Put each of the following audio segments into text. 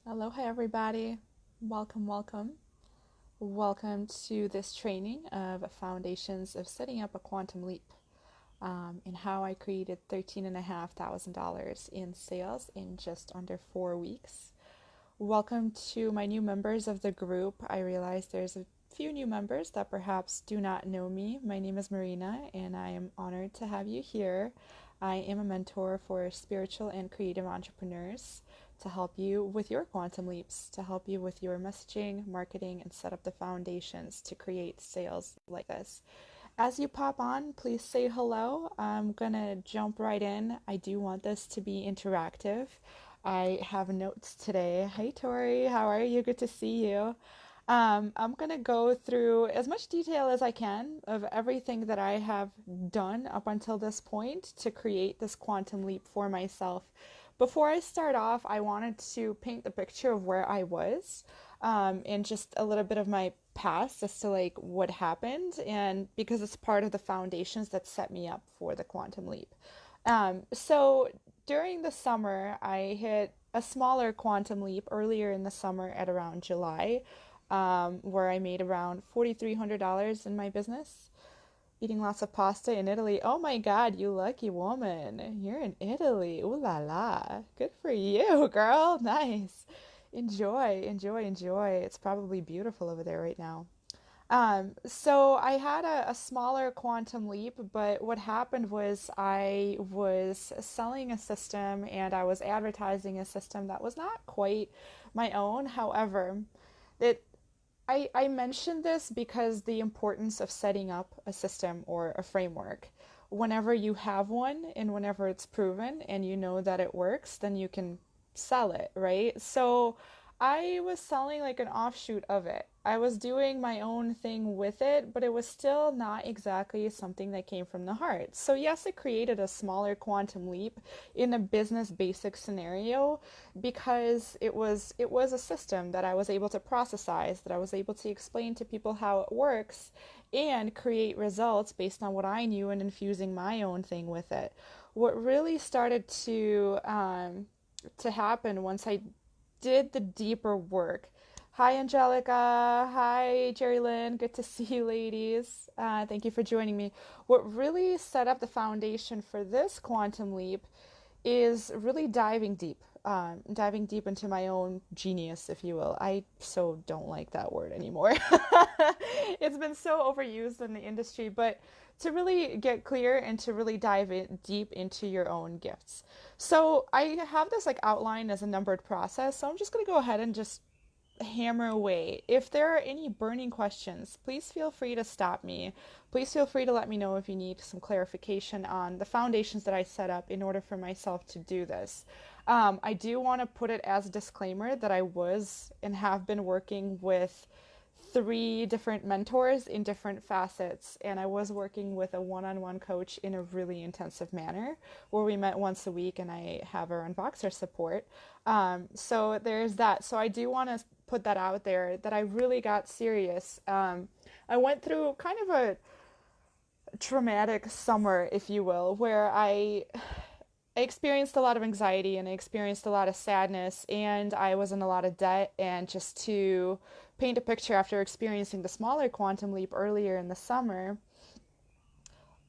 Aloha, everybody. Welcome, welcome. Welcome to this training of Foundations of Setting Up a Quantum Leap and how I created $13,500 in sales in just under 4 weeks. Welcome to my new members of the group. I realize there's a few new members that perhaps do not know me. My name is Marina, and I am honored to have you here. I am a mentor for spiritual and creative entrepreneurs to help you with your quantum leaps, to help you with your messaging, marketing, and set up the foundations to create sales like this. As you pop on, please say hello. I'm gonna jump right in. I do want this to be interactive. I have notes today. Hey Tori, how are you? Good to see you. I'm gonna go through as much detail as I can of everything that I have done up until this point to create this quantum leap for myself. Before I start off, I wanted to paint the picture of where I was, and just a little bit of my past as to like what happened, and because it's part of the foundations that set me up for the quantum leap. So during the summer, I hit a smaller quantum leap earlier in the summer at around July, where I made around $4,300 in my business, eating lots of pasta in Italy. Oh my God, you lucky woman. You're in Italy. Ooh la la. Good for you, girl. Nice. Enjoy, enjoy, enjoy. It's probably beautiful over there right now. So I had a smaller quantum leap, but what happened was I was selling a system and I was advertising a system that was not quite my own. However, it I mentioned this because the importance of setting up a system or a framework. Whenever you have one and whenever it's proven and you know that it works, then you can sell it, right? So I was selling like an offshoot of it. I was doing my own thing with it, but it was still not exactly something that came from the heart. So yes, it created a smaller quantum leap in a business basic scenario because it was a system that I was able to processize, that I was able to explain to people how it works and create results based on what I knew and infusing my own thing with it. What really started to happen once I did the deeper work. Hi, Angelica. Hi, Jerry Lynn. Good to see you, ladies. Thank you for joining me. What really set up the foundation for this quantum leap is really diving deep into my own genius, if you will. I so don't like that word anymore. It's been so overused in the industry, but to really get clear and to really dive in deep into your own gifts. So I have this like outline as a numbered process. So I'm just going to go ahead and just hammer away. If there are any burning questions, please feel free to stop me. Please feel free to let me know if you need some clarification on the foundations that I set up in order for myself to do this. I do want to put it as a disclaimer that I was and have been working with three different mentors in different facets, and I was working with a one-on-one coach in a really intensive manner where we met once a week and I have her on Voxer support. So there's that. So I do want to put that out there that I really got serious. I went through kind of a traumatic summer, if you will, where I experienced a lot of anxiety and I experienced a lot of sadness and I was in a lot of debt. And just to paint a picture, after experiencing the smaller quantum leap earlier in the summer,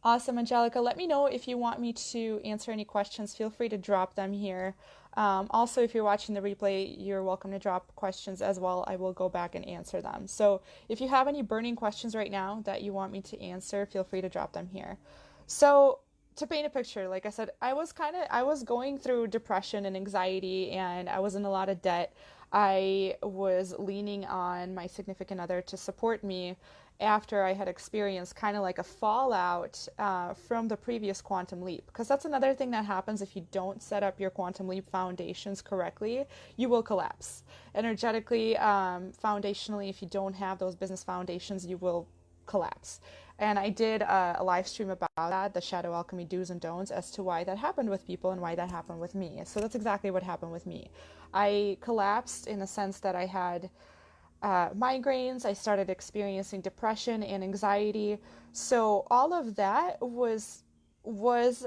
awesome, Angelica. Let me know if you want me to answer any questions. Feel free to drop them here. Also, if you're watching the replay, you're welcome to drop questions as well. I will go back and answer them. So if you have any burning questions right now that you want me to answer, feel free to drop them here. So to paint a picture, like I said, I was going through depression and anxiety and I was in a lot of debt. I was leaning on my significant other to support me after I had experienced kind of like a fallout from the previous quantum leap. Because that's another thing that happens if you don't set up your quantum leap foundations correctly, you will collapse. Energetically, foundationally, if you don't have those business foundations, you will collapse. And I did a live stream about that, the Shadow Alchemy do's and don'ts, as to why that happened with people and why that happened with me. So that's exactly what happened with me. I collapsed in the sense that I had migraines, I started experiencing depression and anxiety. So all of that was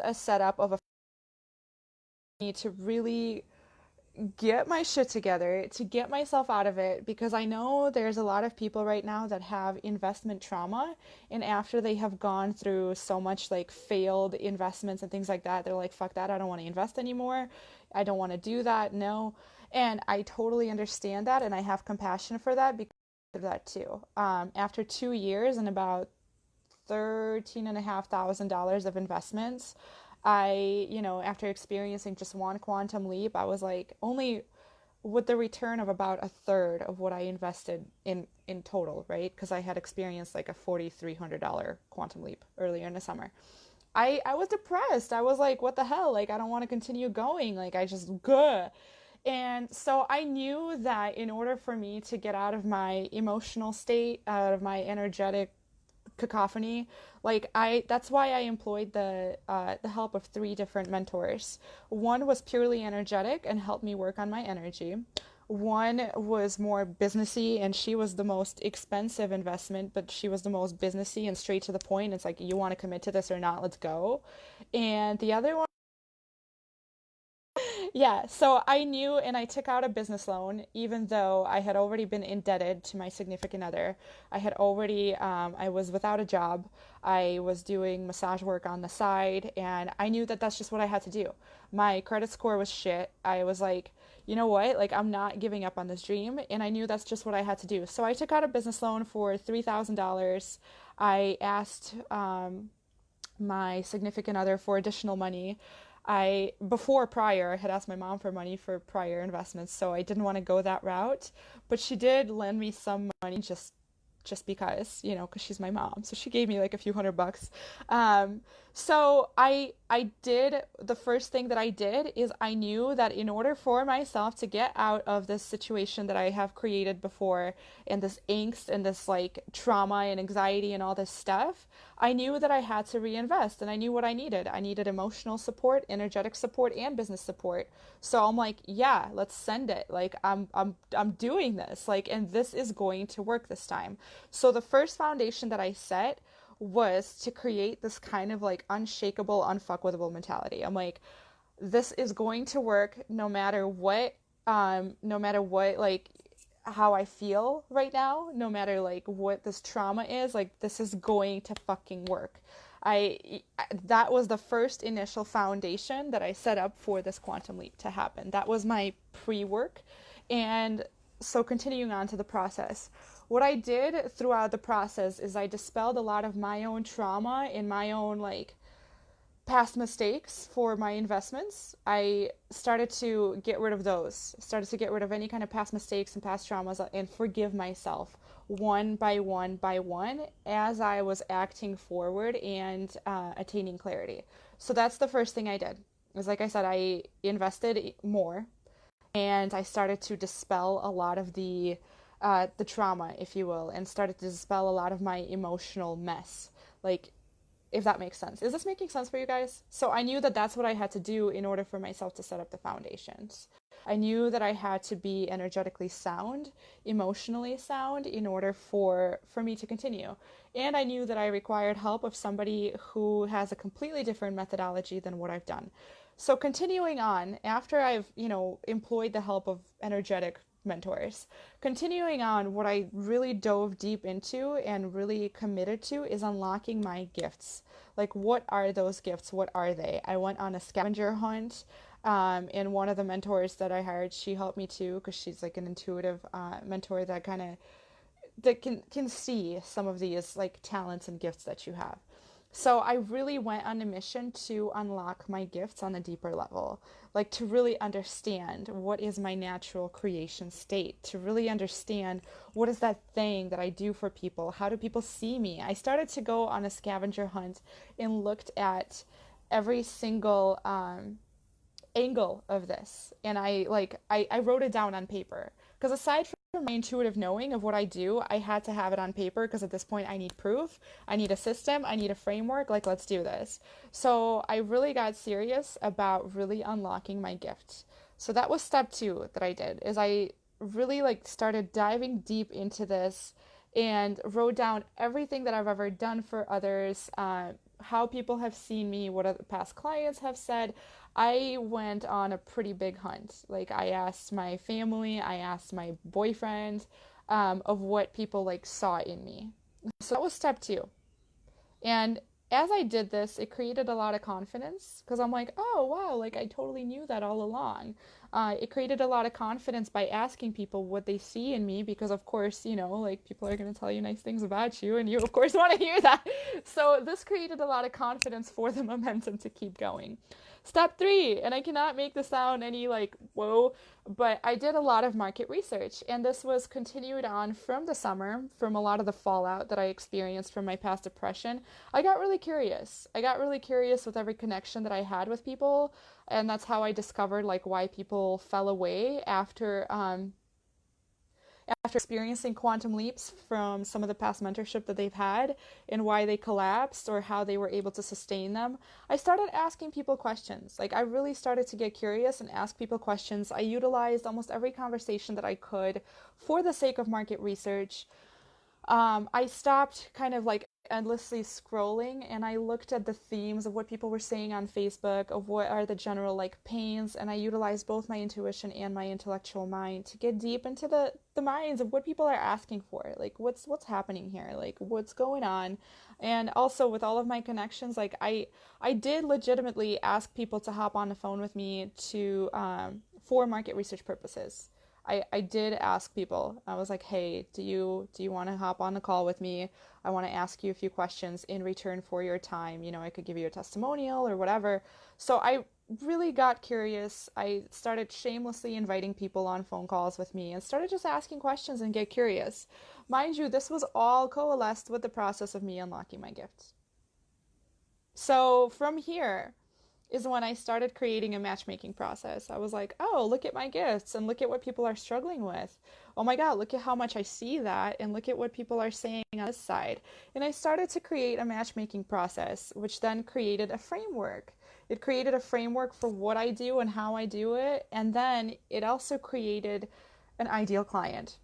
a setup of a me to really get my shit together, to get myself out of it, because I know there's a lot of people right now that have investment trauma, and after they have gone through so much like failed investments and things like that, they're like, fuck that, I don't want to invest anymore. I don't want to do that. No. And I totally understand that, and I have compassion for that because of that too. After 2 years and about $13,500 of investments, after experiencing just one quantum leap, I was like, only with the return of about a third of what I invested in total, right? Because I had experienced like a $4,300 quantum leap earlier in the summer. I was depressed. I was like, what the hell? Like, I don't want to continue going. Like, I just, good. And so I knew that in order for me to get out of my emotional state, out of my energetic cacophony, that's why I employed the help of three different mentors. One was purely energetic and helped me work on my energy. One was more businessy, and she was the most expensive investment, but she was the most businessy and straight to the point. It's like, you want to commit to this or not, let's go. And the other one, yeah, so I knew, and I took out a business loan, even though I had already been indebted to my significant other. I was without a job. I was doing massage work on the side, and I knew that that's just what I had to do. My credit score was shit. I was like, you know what? Like, I'm not giving up on this dream, and I knew that's just what I had to do. So I took out a business loan for $3,000. I asked my significant other for additional money. I had asked my mom for money for prior investments, so I didn't want to go that route. But she did lend me some money just because, because she's my mom. So she gave me like a few $100. So I did the first thing that I did is I knew that in order for myself to get out of this situation that I have created before, and this angst and this like trauma and anxiety and all this stuff, I knew that I had to reinvest, and I knew what I needed. I needed emotional support, energetic support, and business support. So I'm like, yeah, let's send it. Like, I'm doing this. Like, and this is going to work this time. So the first foundation that I set was to create this kind of like unshakable, unfuckwittable mentality. I'm like, this is going to work no matter what, like how I feel right now, no matter like what this trauma is, like this is going to fucking work. I that was the first initial foundation that I set up for this quantum leap to happen. That was my pre-work. And so continuing on to the process, what I did throughout the process is I dispelled a lot of my own trauma and my own like past mistakes for my investments. I started to get rid of those, started to get rid of any kind of past mistakes and past traumas, and forgive myself one by one as I was acting forward and attaining clarity. So that's the first thing I did. It was like I said, I invested more, and I started to dispel a lot of the trauma, if you will, and started to dispel a lot of my emotional mess. Like, if that makes sense. Is this making sense for you guys? So I knew that that's what I had to do in order for myself to set up the foundations. I knew that I had to be energetically sound, emotionally sound in order for me to continue. And I knew that I required help of somebody who has a completely different methodology than what I've done. So continuing on, after I've, employed the help of energetic mentors, continuing on, what I really dove deep into and really committed to is unlocking my gifts. Like, what are those gifts? What are they? I went on a scavenger hunt, and one of the mentors that I hired, she helped me too, because she's like an intuitive mentor that kind of that can see some of these like talents and gifts that you have. So I really went on a mission to unlock my gifts on a deeper level, like to really understand what is my natural creation state, to really understand what is that thing that I do for people, how do people see me. I started to go on a scavenger hunt and looked at every single angle of this, and I wrote it down on paper, because aside from my intuitive knowing of what I do, I had to have it on paper, because at this point I need proof, I need a system, I need a framework. Like, let's do this. So I really got serious about really unlocking my gift. So that was step 2 that I did, is I really like started diving deep into this and wrote down everything that I've ever done for others, how people have seen me, what other past clients have said. I went on a pretty big hunt. Like I asked my family, I asked my boyfriend, of what people like saw in me. So that was step two. And as I did this, it created a lot of confidence because I'm like, oh, wow, like I totally knew that all along. It created a lot of confidence by asking people what they see in me because, of course, like people are going to tell you nice things about you and you, of course, want to hear that. So this created a lot of confidence for the momentum to keep going. Step three, and I cannot make this sound any like, whoa, but I did a lot of market research, and this was continued on from the summer, from a lot of the fallout that I experienced from my past depression. I got really curious. I got really curious with every connection that I had with people, and that's how I discovered like why people fell away after experiencing quantum leaps from some of the past mentorship that they've had and why they collapsed or how they were able to sustain them. I started asking people questions. Like I really started to get curious and ask people questions. I utilized almost every conversation that I could for the sake of market research. I stopped kind of like endlessly scrolling and I looked at the themes of what people were saying on Facebook, of what are the general like pains, and I utilized both my intuition and my intellectual mind to get deep into the minds of what people are asking for. Like what's happening here? Like what's going on? And also with all of my connections, like I did legitimately ask people to hop on the phone with me to for market research purposes. I did ask people. I was like, hey, do you want to hop on a call with me? I want to ask you a few questions in return for your time. I could give you a testimonial or whatever. So I really got curious. I started shamelessly inviting people on phone calls with me and started just asking questions and get curious. Mind you, this was all coalesced with the process of me unlocking my gifts. So from here, is when I started creating a matchmaking process. I was like, oh, look at my gifts and look at what people are struggling with. Oh my God, look at how much I see that and look at what people are saying on this side. And I started to create a matchmaking process, which then created a framework. It created a framework for what I do and how I do it. And then it also created an ideal client.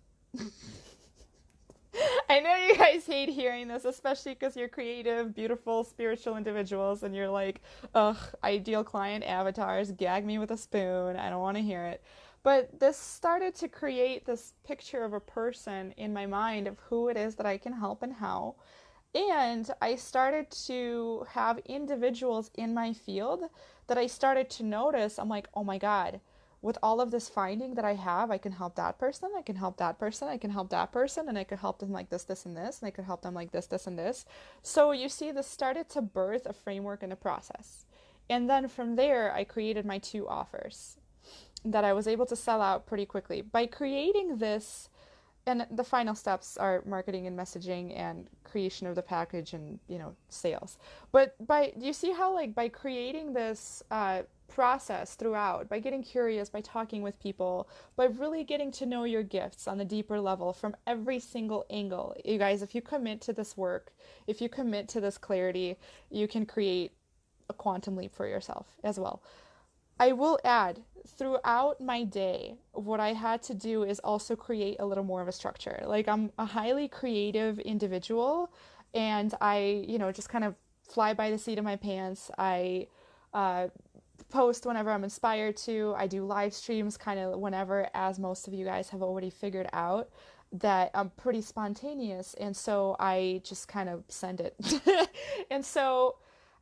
I know you guys hate hearing this, especially because you're creative, beautiful, spiritual individuals, and you're like, ugh, ideal client avatars, gag me with a spoon. I don't want to hear it. But this started to create this picture of a person in my mind of who it is that I can help and how. And I started to have individuals in my field that I started to notice. I'm like, oh my God, with all of this finding that I have, I can help that person, I can help that person, I can help that person, and I could help them like this, and this, and I could help them like this, and this. So you see, this started to birth a framework and a process. And then from there, I created my two offers that I was able to sell out pretty quickly. By creating this, and the final steps are marketing and messaging and creation of the package and sales, but you see how like by creating this process throughout, by getting curious, by talking with people, by really getting to know your gifts on a deeper level from every single angle, you guys, if you commit to this work, if you commit to this clarity, you can create a quantum leap for yourself as well. I will add, throughout my day, what I had to do is also create a little more of a structure. Like, I'm a highly creative individual, and I, just kind of fly by the seat of my pants. I uh, post whenever I'm inspired to. I do live streams kind of whenever, as most of you guys have already figured out that I'm pretty spontaneous, and so I just kind of send it. And so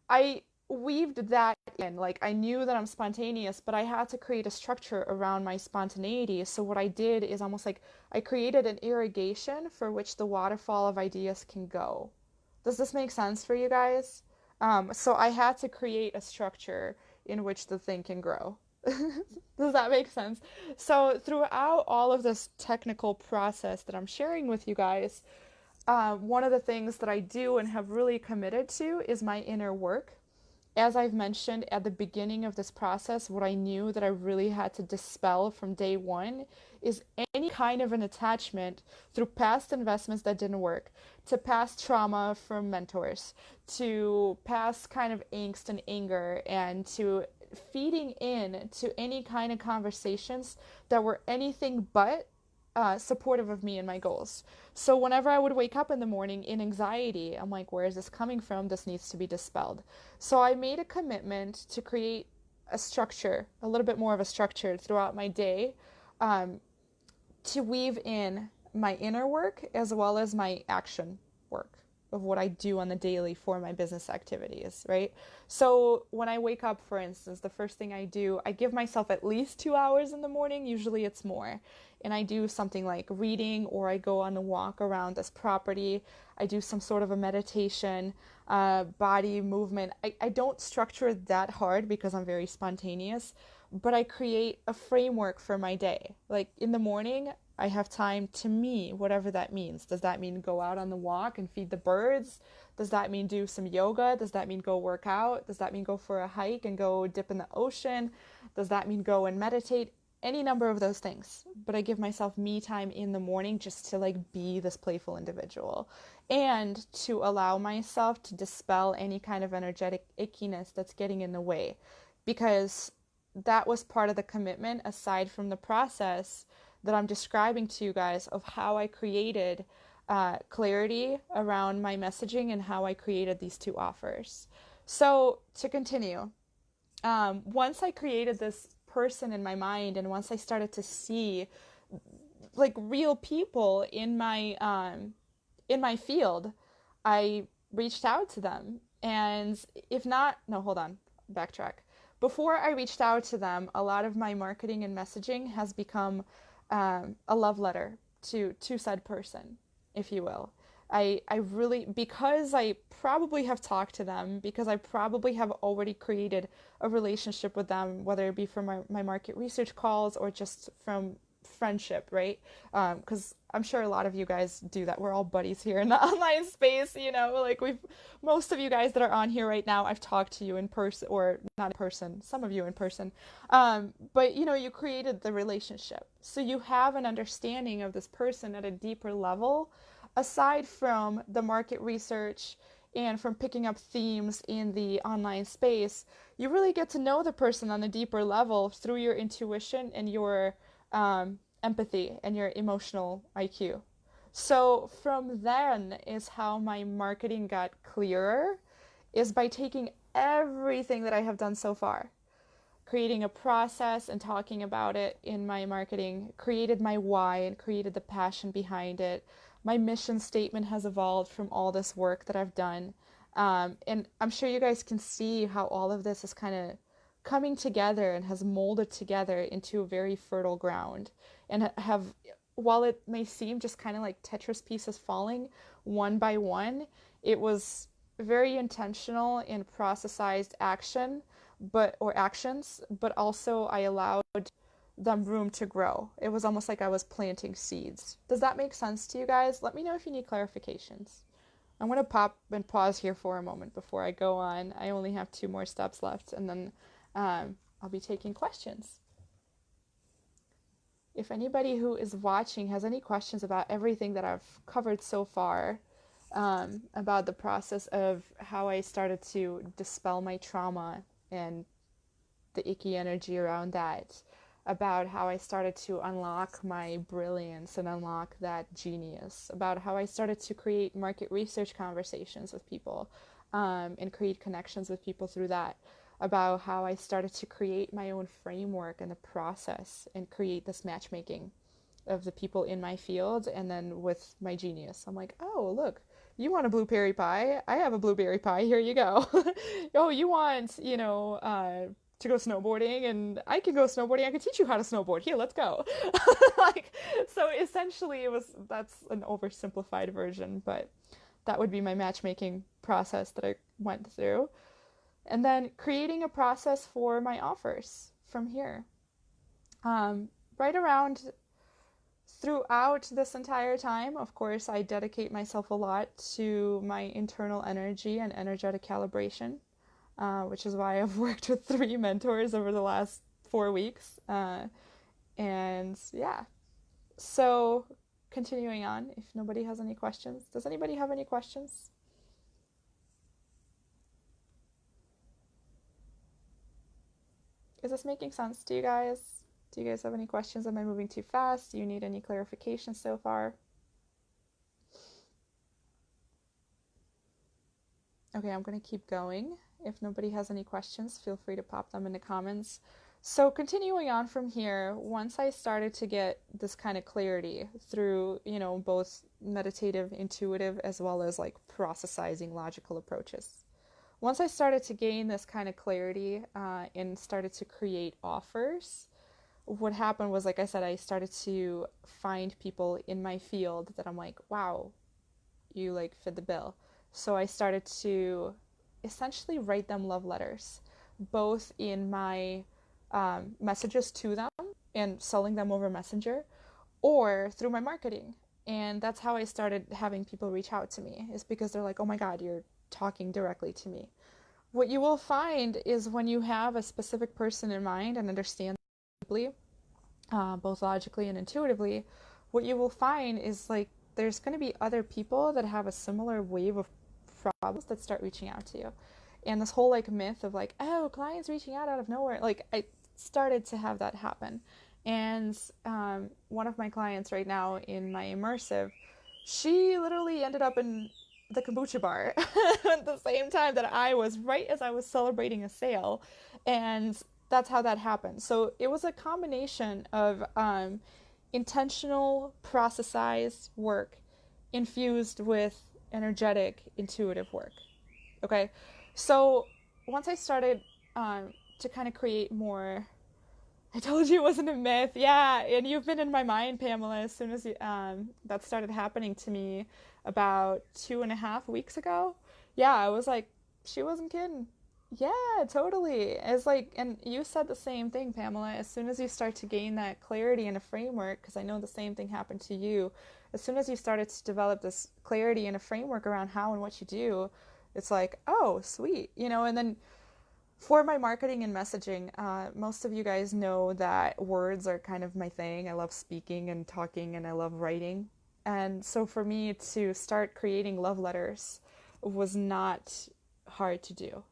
I weaved that in. Like, I knew that I'm spontaneous, but I had to create a structure around my spontaneity. So what I did is almost like I created an irrigation for which the waterfall of ideas can go. Does this make sense for you guys? So I had to create a structure in which the thing can grow. Does that make sense? So throughout all of this technical process that I'm sharing with you guys, one of the things that I do and have really committed to is my inner work. As I've mentioned at the beginning of this process, what I knew that I really had to dispel from day one is any kind of an attachment through past investments that didn't work, to past trauma from mentors, to past kind of angst and anger, and to feeding in to any kind of conversations that were anything but supportive of me and my goals. So whenever I would wake up in the morning in anxiety, I'm like, where is this coming from? This needs to be dispelled. So I made a commitment to create a structure, a little bit more of a structure throughout my day, um, to weave in my inner work as well as my action work of what I do on the daily for my business activities, right? So when I wake up, for instance, the first thing I do, I give myself at least 2 hours in the morning. Usually it's more. And I do something like reading, or I go on a walk around this property. I do some sort of a meditation, body movement. I don't structure it that hard because I'm very spontaneous, but I create a framework for my day. Like in the morning, I have time to me, whatever that means. Does that mean go out on the walk and feed the birds? Does that mean do some yoga? Does that mean go work out? Does that mean go for a hike and go dip in the ocean? Does that mean go and meditate? Any number of those things. But I give myself me time in the morning just to like be this playful individual and to allow myself to dispel any kind of energetic ickiness that's getting in the way, because that was part of the commitment, aside from the process that I'm describing to you guys of how I created clarity around my messaging and how I created these two offers. So to continue, once I created this person in my mind, and once I started to see like real people in my field, I reached out to them. And if not, no, hold on, backtrack. Before I reached out to them, a lot of my marketing and messaging has become a love letter to said person, if you will. I really, because I probably have talked to them, because I probably have already created a relationship with them, whether it be from my market research calls or just from friendship, right? Because I'm sure a lot of you guys do that. We're all buddies here in the online space, like most of you guys that are on here right now, I've talked to you in person, or not in person, some of you in person. But you created the relationship. So you have an understanding of this person at a deeper level, aside from the market research and from picking up themes in the online space. You really get to know the person on a deeper level through your intuition and your empathy and your emotional IQ. So from then is how my marketing got clearer, is by taking everything that I have done so far, creating a process and talking about it in my marketing, created my why and created the passion behind it. My mission statement has evolved from all this work that I've done. And I'm sure you guys can see how all of this is kind of coming together and has molded together into a very fertile ground. And while it may seem just kind of like Tetris pieces falling one by one, it was very intentional in processized action, or actions, but also I allowed them room to grow. It was almost like I was planting seeds. Does that make sense to you guys? Let me know if you need clarifications. I'm going to pop and pause here for a moment before I go on. I only have 2 more steps left, and then I'll be taking questions. If anybody who is watching has any questions about everything that I've covered so far, about the process of how I started to dispel my trauma and the icky energy around that, about how I started to unlock my brilliance and unlock that genius, about how I started to create market research conversations with people, and create connections with people through that, about how I started to create my own framework and the process and create this matchmaking of the people in my field, and then with my genius. I'm like, oh, look, you want a blueberry pie? I have a blueberry pie. Here you go. Oh, you want, to go snowboarding, and I can go snowboarding. I can teach you how to snowboard. Here, let's go. So essentially that's an oversimplified version, but that would be my matchmaking process that I went through. And then creating a process for my offers from here. Right around throughout this entire time, of course, I dedicate myself a lot to my internal energy and energetic calibration, which is why I've worked with 3 mentors over the last 4 weeks. And yeah, so continuing on, if nobody has any questions. Does anybody have any questions? Is this making sense to you guys? Do you guys have any questions? Am I moving too fast? Do you need any clarification so far? Okay, I'm going to keep going. If nobody has any questions, feel free to pop them in the comments. So continuing on from here, once I started to get this kind of clarity through, both meditative, intuitive, as well as like processing logical approaches. Once I started to gain this kind of clarity and started to create offers, what happened was, like I said, I started to find people in my field that I'm like, wow, you like fit the bill. So I started to essentially write them love letters, both in my messages to them and selling them over Messenger, or through my marketing. And that's how I started having people reach out to me, is because they're like, oh my God, you're talking directly to me. What you will find is when you have a specific person in mind and understand deeply, both logically and intuitively, what you will find is like there's going to be other people that have a similar wave of problems that start reaching out to you. And this whole like myth of like, oh, clients reaching out of nowhere, like I started to have that happen. And one of my clients right now in my immersive, she literally ended up in the kombucha bar at the same time that I was, right as I was celebrating a sale. And that's how that happened. So it was a combination of intentional, processized work infused with energetic, intuitive work. Okay, so once I started to kind of create more, I told you it wasn't a myth. Yeah, and you've been in my mind, Pamela, as soon as that started happening to me about 2.5 weeks ago. Yeah, I was like, she wasn't kidding. Yeah, totally. It's like, and you said the same thing, Pamela. As soon as you start to gain that clarity and a framework, because I know the same thing happened to you, as soon as you started to develop this clarity and a framework around how and what you do, it's like, oh, sweet, and then for my marketing and messaging, most of you guys know that words are kind of my thing. I love speaking and talking, and I love writing. And so for me to start creating love letters was not hard to do.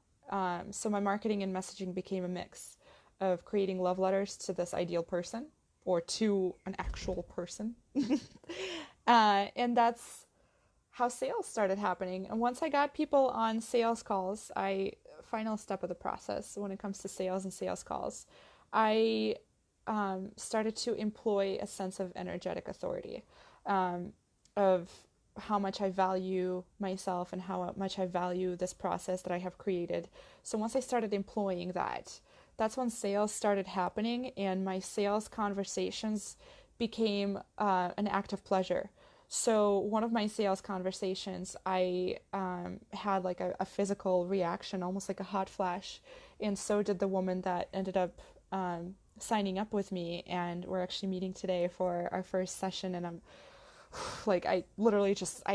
So my marketing and messaging became a mix of creating love letters to this ideal person or to an actual person. And that's how sales started happening. And once I got people on sales calls, final step of the process when it comes to sales and sales calls, I started to employ a sense of energetic authority, of how much I value myself and how much I value this process that I have created. So once I started employing that, that's when sales started happening, and my sales conversations became an act of pleasure. So one of my sales conversations, I had like a physical reaction, almost like a hot flash, and so did the woman that ended up signing up with me, and we're actually meeting today for our first session, and I'm like, I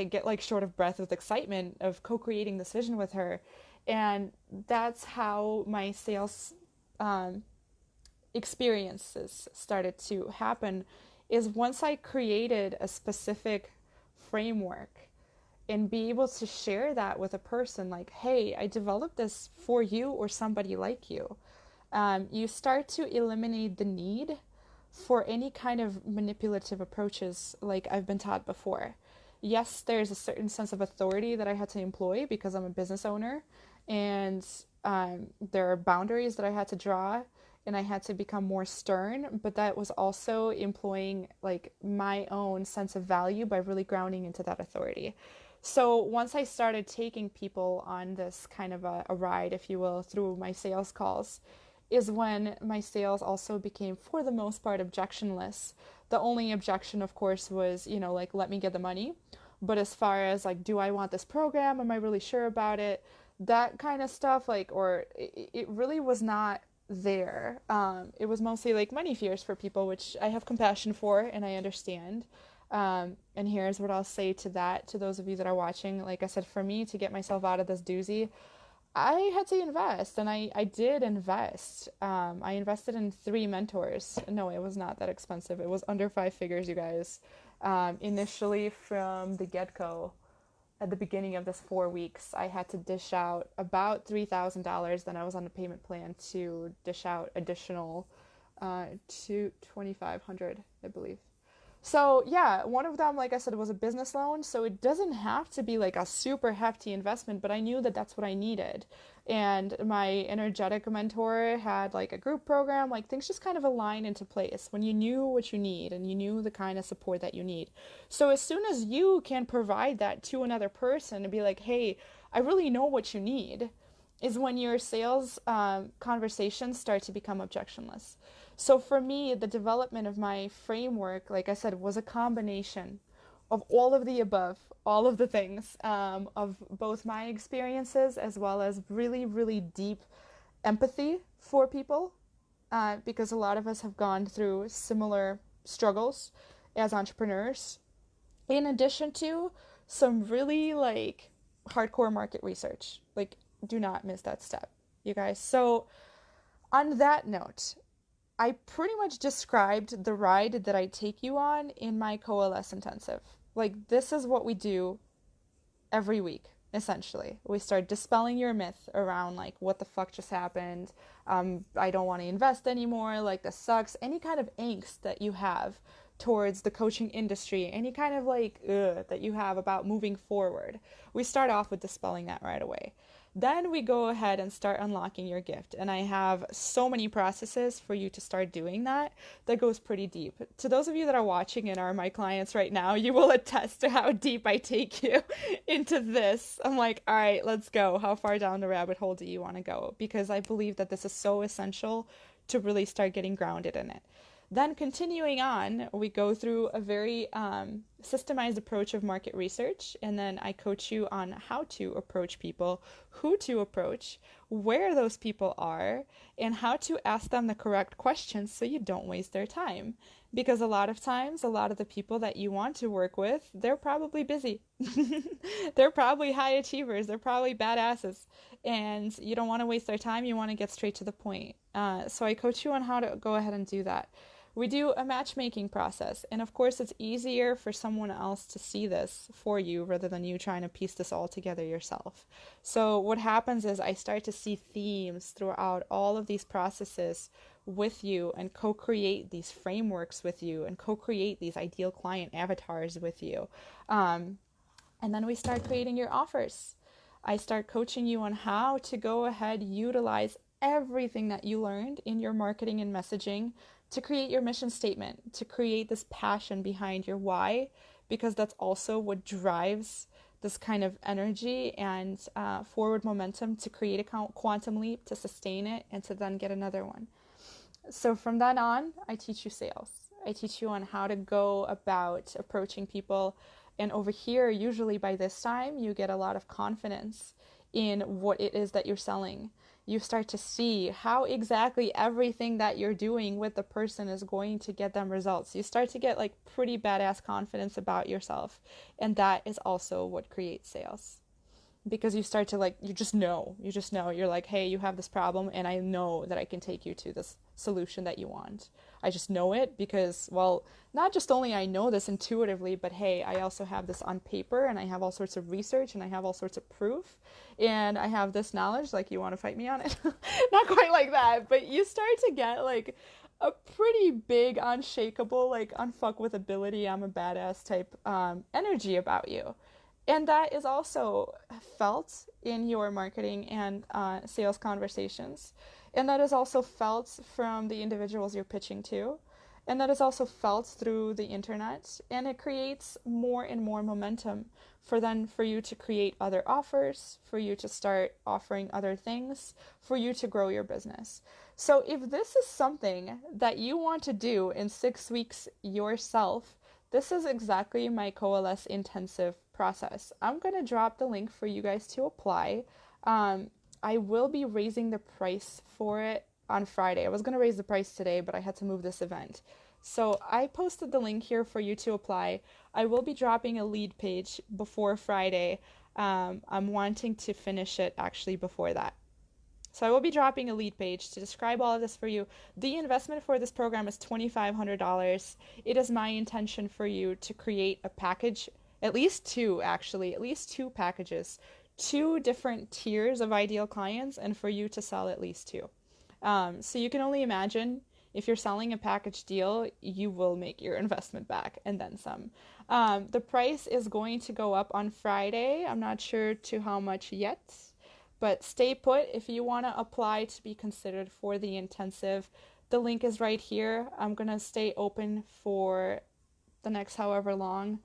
get like short of breath with excitement of co-creating this vision with her. And that's how my sales experiences started to happen, is once I created a specific framework and be able to share that with a person, like, hey, I developed this for you or somebody like you, you start to eliminate the need for any kind of manipulative approaches like I've been taught before. Yes, there's a certain sense of authority that I had to employ because I'm a business owner, and there are boundaries that I had to draw, and I had to become more stern, but that was also employing like my own sense of value by really grounding into that authority. So once I started taking people on this kind of a ride, if you will, through my sales calls, is when my sales also became, for the most part, objectionless. The only objection, of course, was, like, let me get the money. But as far as, like, do I want this program? Am I really sure about it? That kind of stuff, like, or it really was not there. It was mostly, like, money fears for people, which I have compassion for and I understand. And here's what I'll say to that, to those of you that are watching. Like I said, for me to get myself out of this doozy, I had to invest, and I did invest. I invested in 3 mentors. No, it was not that expensive. It was under 5 figures, you guys. Initially, from the get-go, at the beginning of this 4 weeks, I had to dish out about $3,000. Then I was on a payment plan to dish out additional to 2,500, I believe. So yeah, one of them, like I said, was a business loan. So it doesn't have to be like a super hefty investment, but I knew that that's what I needed. And my energetic mentor had like a group program, like things just kind of align into place when you knew what you need and you knew the kind of support that you need. So as soon as you can provide that to another person and be like, hey, I really know what you need, is when your sales conversations start to become objectionless. So for me, the development of my framework, like I said, was a combination of all of the above, all of the things, of both my experiences as well as really, really deep empathy for people, because a lot of us have gone through similar struggles as entrepreneurs, in addition to some really like hardcore market research. Like, do not miss that step, you guys. So, on that note, I pretty much described the ride that I take you on in my Coalesce Intensive. Like, this is what we do every week, essentially. We start dispelling your myth around, like, what the fuck just happened. I don't want to invest anymore. Like, this sucks. Any kind of angst that you have towards the coaching industry, any kind of like that you have about moving forward. We start off with dispelling that right away. Then we go ahead and start unlocking your gift. And I have so many processes for you to start doing that goes pretty deep. To those of you that are watching and are my clients right now, you will attest to how deep I take you into this. I'm like, all right, let's go. How far down the rabbit hole do you want to go? Because I believe that this is so essential to really start getting grounded in it. Then continuing on, we go through a very systemized approach of market research, and then I coach you on how to approach people, who to approach, where those people are, and how to ask them the correct questions so you don't waste their time. Because a lot of times, a lot of the people that you want to work with, they're probably busy. They're probably high achievers. They're probably badasses. And you don't want to waste their time. You want to get straight to the point. So I coach you on how to go ahead and do that. We do a matchmaking process, and of course it's easier for someone else to see this for you rather than you trying to piece this all together yourself. So what happens is I start to see themes throughout all of these processes with you and co-create these frameworks with you and co-create these ideal client avatars with you. And then we start creating your offers. I start coaching you on how to go ahead, utilize everything that you learned in your marketing and messaging to create your mission statement, to create this passion behind your why, because that's also what drives this kind of energy and forward momentum to create a quantum leap, to sustain it, and to then get another one. So from then on, I teach you sales. I teach you on how to go about approaching people. And over here, usually by this time, you get a lot of confidence in what it is that you're selling. You start to see how exactly everything that you're doing with the person is going to get them results. You start to get like pretty badass confidence about yourself. And that is also what creates sales. Because you start to like, you just know, you're like, hey, you have this problem and I know that I can take you to this solution that you want. I just know it because, well, not just only I know this intuitively, but hey, I also have this on paper and I have all sorts of research and I have all sorts of proof and I have this knowledge, like you want to fight me on it? Not quite like that, but you start to get like a pretty big, unshakable, like unfuck with ability, I'm a badass type energy about you. And that is also felt in your marketing and sales conversations. And that is also felt from the individuals you're pitching to. And that is also felt through the internet. And it creates more and more momentum for you to create other offers, for you to start offering other things, for you to grow your business. So if this is something that you want to do in 6 weeks yourself, this is exactly my Coalesce Intensive process. I'm going to drop the link for you guys to apply. I will be raising the price for it on Friday. I was going to raise the price today, but I had to move this event. So I posted the link here for you to apply. I will be dropping a lead page before Friday. I'm wanting to finish it actually before that. So I will be dropping a lead page to describe all of this for you. The investment for this program is $2,500. It is my intention for you to create a package, at least two packages, 2 different tiers of ideal clients, and for you to sell at least 2. So you can only imagine if you're selling a package deal, you will make your investment back and then some. The price is going to go up on Friday. I'm not sure to how much yet, But stay put if you want to apply to be considered for the intensive. The link is right here. I'm going to stay open for the next however long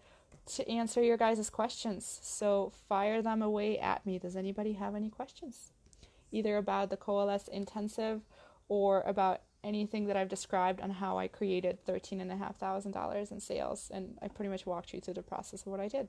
to answer your guys' questions. So fire them away at me. Does anybody have any questions? Either about the Coalesce Intensive or about anything that I've described on how I created $13,500 in sales. And I pretty much walked you through the process of what I did.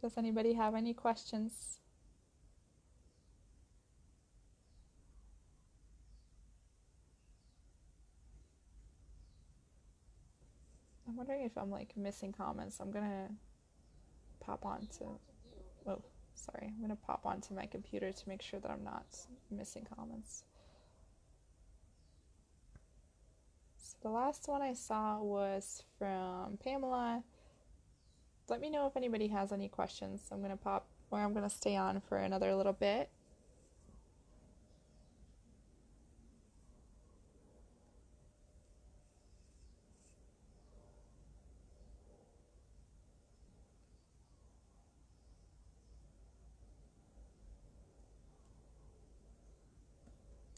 Does anybody have any questions? I'm wondering if I'm like missing comments. I'm gonna pop on to, oh, sorry. I'm gonna pop onto my computer to make sure that I'm not missing comments. So the last one I saw was from Pamela. Let me know if anybody has any questions. I'm gonna pop, or I'm gonna stay on for another little bit.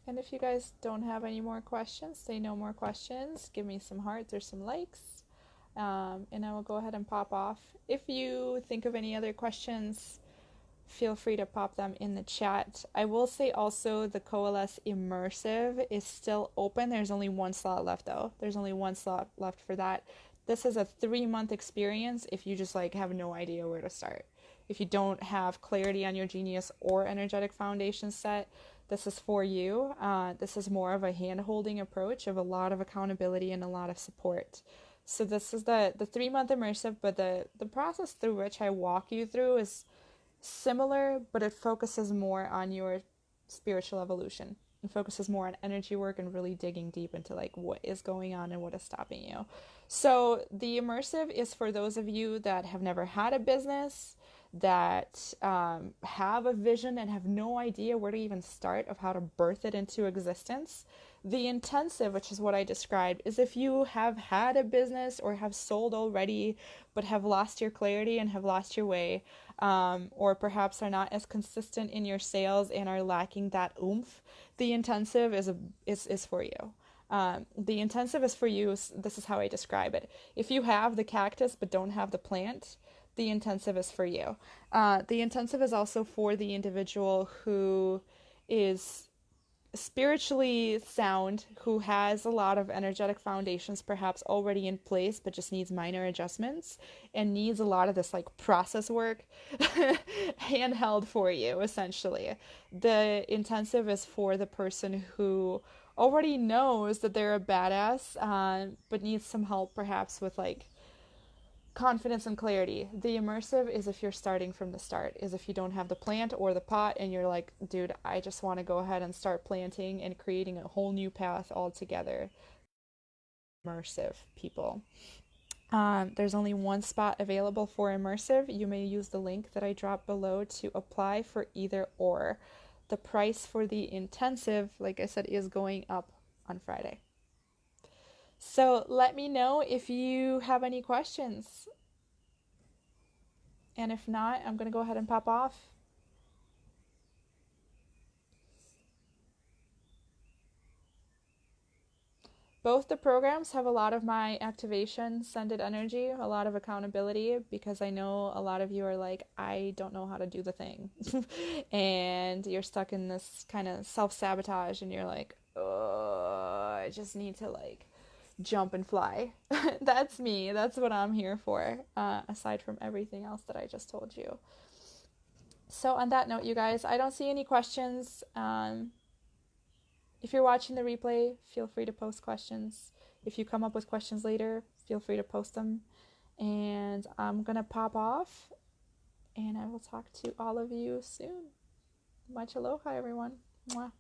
And if you guys don't have any more questions, say no more questions, give me some hearts or some likes, and I will go ahead and pop off. If you think of any other questions, feel free to pop them in the chat. I will say also the Coalesce Immersive is still open. There's only one slot left though. There's only one slot left for that. This is a 3-month experience if you just like have no idea where to start. If you don't have clarity on your Genius or Energetic Foundation set, this is for you. This is more of a hand-holding approach of a lot of accountability and a lot of support. So this is the 3-month immersive, but the process through which I walk you through is similar, but it focuses more on your spiritual evolution. It focuses more on energy work and really digging deep into like what is going on and what is stopping you. So the immersive is for those of you that have never had a business, that have a vision and have no idea where to even start of how to birth it into existence. The intensive, which is what I described, is if you have had a business or have sold already but have lost your clarity and have lost your way, or perhaps are not as consistent in your sales and are lacking that oomph. The intensive is for you. The intensive is for you. This is how I describe it. If you have the cactus but don't have the plant, the intensive is for you. The intensive is also for the individual who is spiritually sound, who has a lot of energetic foundations perhaps already in place but just needs minor adjustments and needs a lot of this like process work handheld for you. Essentially, the intensive is for the person who already knows that they're a badass, but needs some help perhaps with like confidence and clarity. The immersive is if you're starting from the start, is if you don't have the plant or the pot and you're like, dude, I just want to go ahead and start planting and creating a whole new path altogether. Immersive people. There's only one spot available for immersive. You may use the link that I dropped below to apply for either or. The price for the intensive, like I said, is going up on Friday. So let me know if you have any questions. And if not, I'm going to go ahead and pop off. Both the programs have a lot of my activation, sended energy, a lot of accountability, because I know a lot of you are like, I don't know how to do the thing. And you're stuck in this kind of self-sabotage and you're like, oh, I just need to like jump and fly. That's me. That's what I'm here for, aside from everything else that I just told you. So on that note, you guys, I don't see any questions. If you're watching the replay, feel free to post questions. If you come up with questions later, feel free to post them. And I'm going to pop off, and I will talk to all of you soon. Much aloha, everyone. Mwah.